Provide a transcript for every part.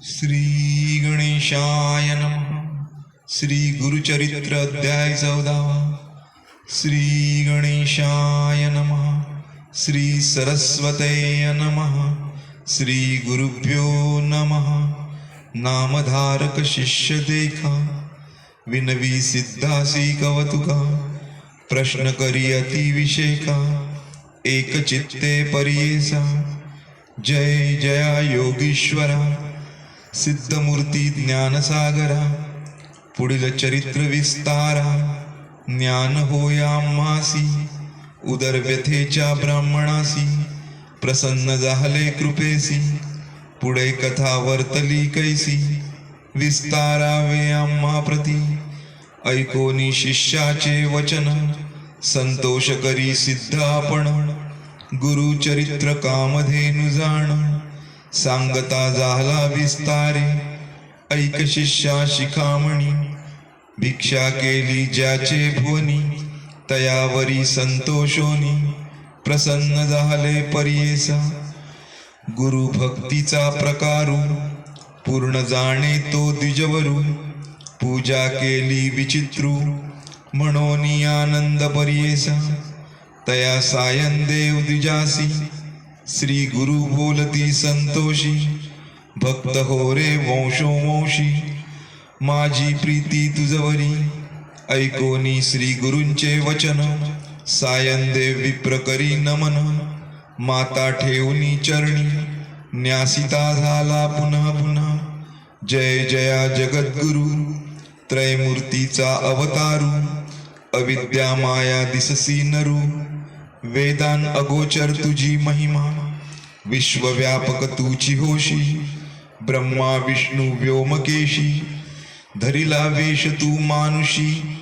श्री गणेशाय नमः. श्री गुरुचरित्र अध्याय 14. श्री गणेशाय नमः. श्री सरस्वते नमः. श्री गुरुभ्यो नमः. नामधारक शिष्य देखा, विनवी सिद्धासी कवतुका. प्रश्न करी अति विषेका, एक चित्ते परियेसा. जय जया योगीश्वरा, सिद्धमूर्ती ज्ञानसागरा. पुढील चरित्र विस्तारा, ज्ञान होया आम्हासी. उदरव्यथेच्या ब्राह्मणासी, प्रसन्न झाले कृपेसी. पुढे कथा वर्तली कैसी, विस्तारावे आम्हा प्रती. ऐकोनी शिष्याचे वचन, संतोष करी सिद्ध आपण. गुरुचरित्र कामधेनु जाण, सांगता झाला विस्तारे. ऐक शिष्या शिखामणी, भिक्षा केली ज्याचे भुवनी. तयावरी संतोषोनी, प्रसन्न झाले परियेसा. गुरु भक्तीचा प्रकारू, पूर्ण जाणे तो द्विजवरू. पूजा केली विचित्रू, म्हणोनी आनंद परियेसा. तया सायं देव द्विजासी, श्री गुरु बोलती संतोषी. भक्त हो रे वंशोवंशी, माझी प्रीती तुझवरी. ऐकोनी श्री गुरूंचे वचन, सायं देव विप्र करी नमन. माता ठेवनी चरणी, न्यासिता झाला पुन्हा पुन्हा. जय जया जगद्गुरु, त्रयमूर्तीचा अवतारू. अविद्या माया दिससी नरू, वेदान अगोचर तुझी महिमा. विश्वव्यापक तुची होशी, ब्रह्मा विष्णू व्योमकेशी. धरिला वेश तू मानुषी,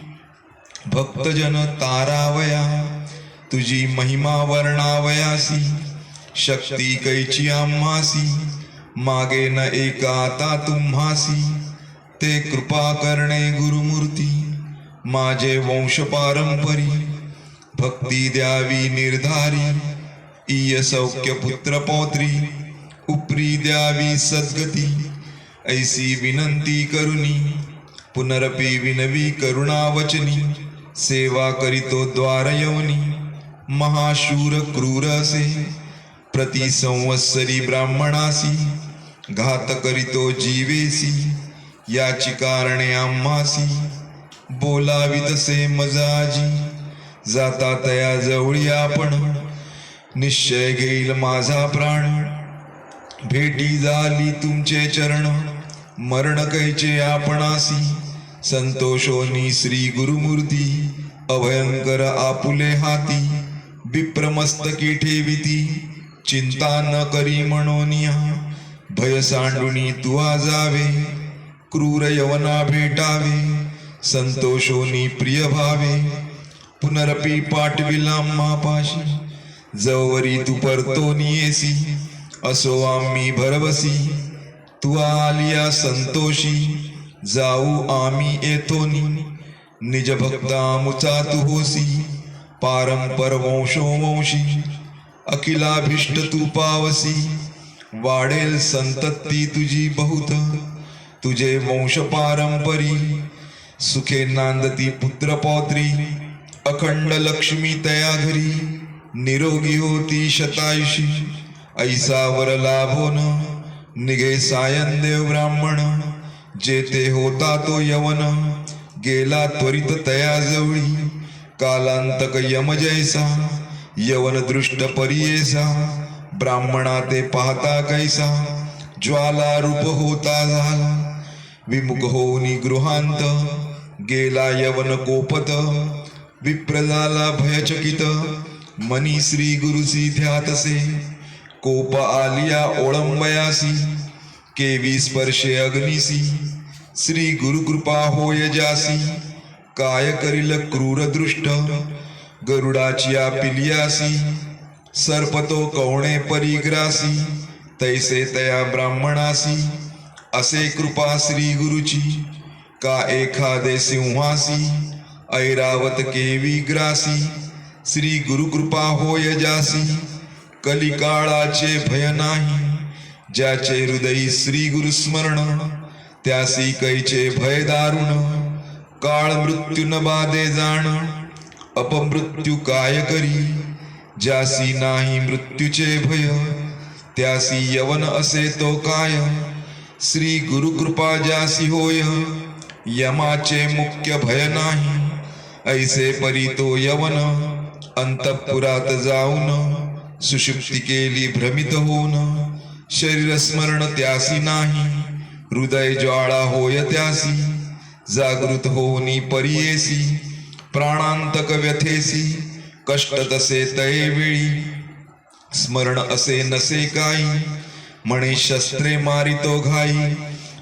भक्तजन तारावया. तुझी महिमा वर्णावयासी, शक्ती कैची आम्हासी. मागे न एका आता तुम्हासी, ते कृपा करणे गुरुमूर्ती. माझे वंश पारंपरी, भक्ती द्यावी निर्धारी. इय सौख्य पुत्र पौत्री, उपरी द्यावी सद्गती. ऐसी विनंती करुनी, पुनरपी विनवी करुणावचनी. सेवा करीतो द्वार यवनी, महाशूर क्रूर असे. प्रति संवत्सरी ब्राह्मणासी, घात करीतो जीवेसी. याची कारणे आम्हासी, बोलावी तसे मजाजी. जाता तया जवळी आपण, निश्चय घेईल माझा प्राण. भेटी झाली तुमचे चरण, मरण कैचे आपणासी. संतोषोनी श्री गुरुमूर्ती, अभयंकर आपुले हाती. विप्रमस्तकी ठेविती, चिंता न करी म्हणोनिया. भय सांडुनी तुआ जावे, क्रूर यवना भेटावे. संतोषोनी प्रिय भावे, पुनरपी पाठविला मापाशी. जवरी तू परतोनी येसी, असो आम्ही भरवसी. तू आलिया संतोषी, जाऊ आम्ही येतोनी. निज भक्ता मुचा तू होसी, पारंपर वंशोवंशी. अखिलाभिष्ट तू पावसी, वाढेल संतती तुझी बहुत. तुझे वंश पारंपरी, सुखे नांदती पुत्र पौत्री. अखंड लक्ष्मी तया घरी, निरोगी होती शतायुषी. ऐसा वर लाभोन, निघे सायं देव ब्राह्मण. जेथे होता तो यवन, गेला त्वरित तया जवळी. कालांतक यम जैसा, यवन दृष्ट परियेसा. ब्राह्मणा ते पाहता कैसा, ज्वाला रूप होता झाला. विमुख होऊनी गृहांत, गेला यवन कोपत. विप्र झाला भयचकित, मनी श्री गुरुसी ध्यातसे. कोप आलिया ओळंबयासी, केवी स्पर्शे अग्निसी. श्री गुरुकृपा होय जासी, काय करील क्रूर दृष्ट. गरुडाची पिलियासी, सर्पतो कवणे परिग्रासी. तैसे तया ब्राह्मणासी, असे कृपा श्री गुरुची. का एखादे सिंहासी, ऐरावत केवी ग्रासी. श्री गुरुकृपा होय जासी, कलिकाळाचे भय नाही. ज्याचे हृदयी श्री गुरु स्मरण त्यासी कैचे भय दारुण काळ मृत्यू न बाधे जाण अपमृत्यू काय करी ज्यासी नाही मृत्यूचे भय त्यासी यवन असे तो काय श्री गुरु कृपा ज्यासी होय यमाचे मुख्य भय नाही ऐसे परी तो यवन अंतपुरात जाऊन सुषुप्ती केली भ्रमित होऊन शरीर स्मरण त्यासी नाही हृदय ज्वाळा होय त्यासी जागृत होनी परियेसी प्राणांतक व्यथेसी कष्ट तसे तये वेळी स्मरण असे नसे काही म्हणे शस्त्रे मारितो घाई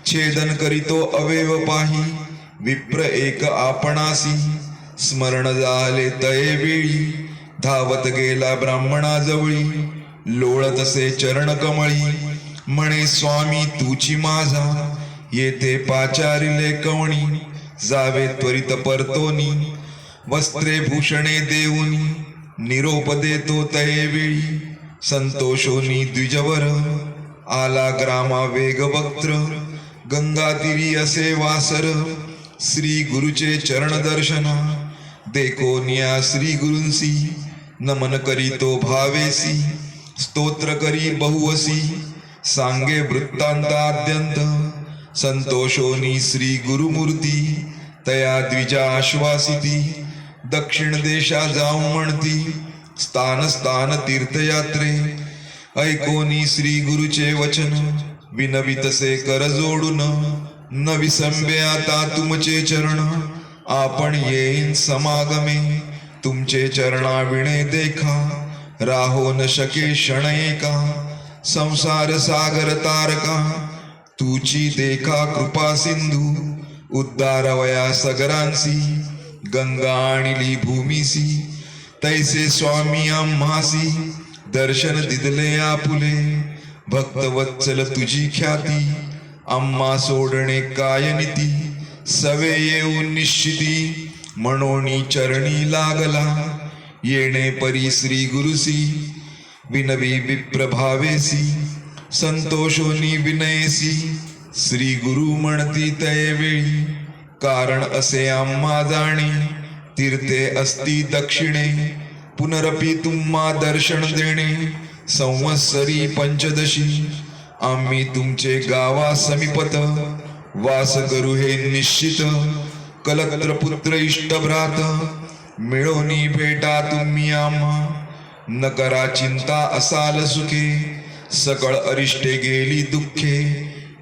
छेदन करीतो अवेव पाही विप्र एक आपणासी स्मरण झाले तये वेळी धावत गेला ब्राह्मणाजवळी लोळतसे चरण कमळी म्हणे स्वामी तुची माझा येथे पाचारिले कवणी जावे त्वरित परतोनी वस्त्रे भूषणे देऊनी निरोप देतो तये वेळी संतोषोनी द्विजवर आला ग्रामा वेग वक्त्र गंगातीरी असे वासर श्री गुरुचे चरण दर्शना देखोनिया श्री गुरुंसी नमन करीतो भावेसी स्तोत्र करी बहुवसी सांगे वृत्तांताद्यंत संतोषोनी श्री गुरुमूर्ती तया द्विजा आश्वासिती दक्षिण देशा जाऊ म्हणती स्थान स्थान तीर्थयात्रे ऐकोनी श्री गुरुचे वचन विनवितसे कर जोडून न विसंबे आता तुमचे चरण आपण येईन समागमे तुमचे चरणा विणे देखा राहो न शके क्षण एका संसार सागर तारका तुची देखा कृपा सिंधू उद्धारवया सगरांसी गंगा आणिली भूमीसी तैसे स्वामी आम्हासी दर्शन दिदले आपुले भक्तवत्सल तुझी ख्याती आम्हा सोडणे काय नीती सवे येऊन निश्चिती म्हणोनी चरणी लागला येणे परी श्री गुरुसी विनवी विप्रभावेसी संतोषोनी विनयसी श्री गुरु म्हणती तये वेळी कारण असे आम्हा जाणे तीर्थे असती दक्षिणे पुनरपि तुम्हा दर्शन देणे संवत्सरी पंचदशी आम्ही तुमचे गावा समीपत वास करू हे निश्चित कलत्र पुत्र इष्टभ्रात मिळोनी भेटा तुम्ही आम्हा न करा चिंता असाल सुखे सकळ अरिष्टे गेली दुःखे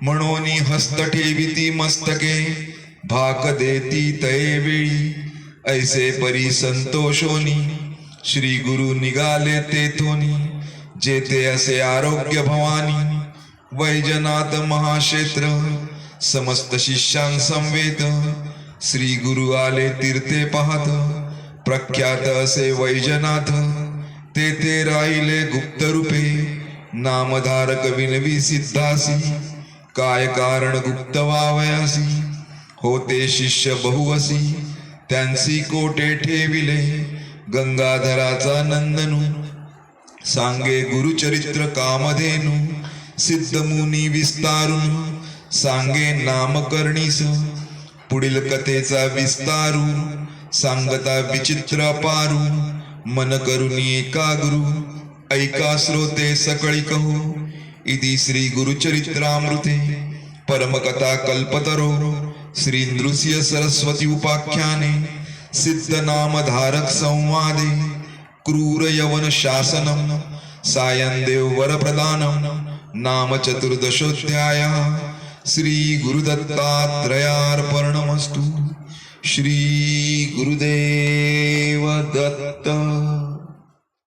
म्हणोनी हस्त ठेविती मस्तके भाक देती तये वेळी ऐसे परी संतोषोनी श्री गुरु निघाले तेथोनी जेथे असे आरोग्य भवानी वैजनाथ महाक्षेत्र समस्त शिष्यां समवेत श्री गुरु आले तीर्थे पाहत प्रख्यात असे वैजनाथ तेथे राहिले गुप्त रूपे नामधारक विनवी सिद्धासी काय कारण गुप्त वावयासी होते शिष्य बहुवसी त्यांची कोटे ठेविले गंगाधराचा नंदनू सांगे गुरुचरित्र कामधेनु सिद्ध मुनी विस्तारून सांगे नामकर्णीस पुढील कथेचा विस्तारू सांगता विचित्र पारू मन करुनी एकाग्रू ऐका श्रोते सकळी कहू इति श्री गुरुचरित्रामृते परमकथा कल्पतरो श्री नृसिंह सरस्वती उपाख्याने सिद्ध नामधारक संवादे क्रूर यवन शासनम सायंदेव वरप्रदानम नाम चतुर्दशोध्याय श्री गुरुदत्तात्रयार्पणमस्तु श्री गुरुदेव दत्त।